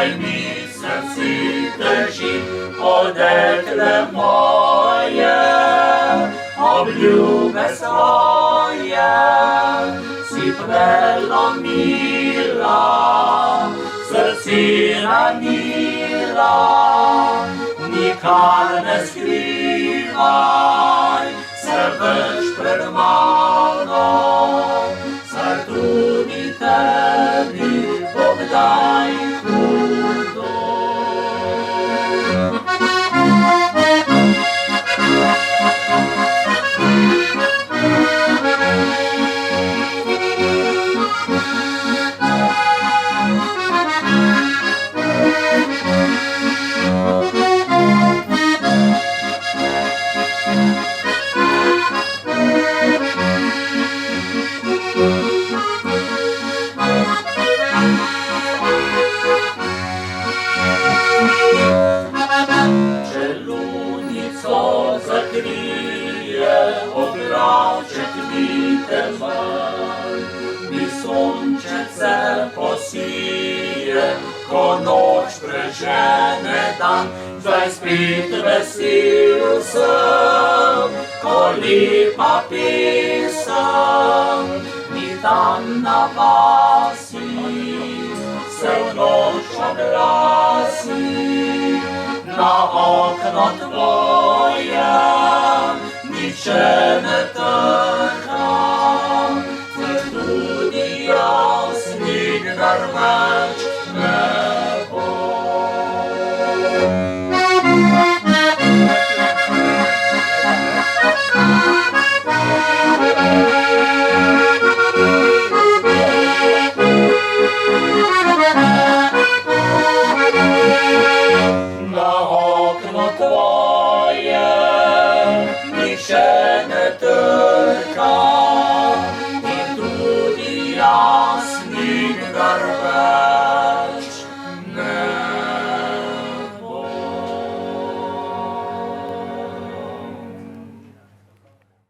хай мій серці тежить, одекле моє, облюбе своє, си плело мила, серці раніла, нікар не скривай, себе ж пред маном, сартуні темі, Богдай худо. Челуніцо закріє, обраче квітем май, і сончице посіє, коноч прижене там, заспіть весілся, колі папіса, і там на пасі, все в ноч обрасі, на окно твоє, ніче не така, туди ясний дармеч небо. На окно твоє, ніче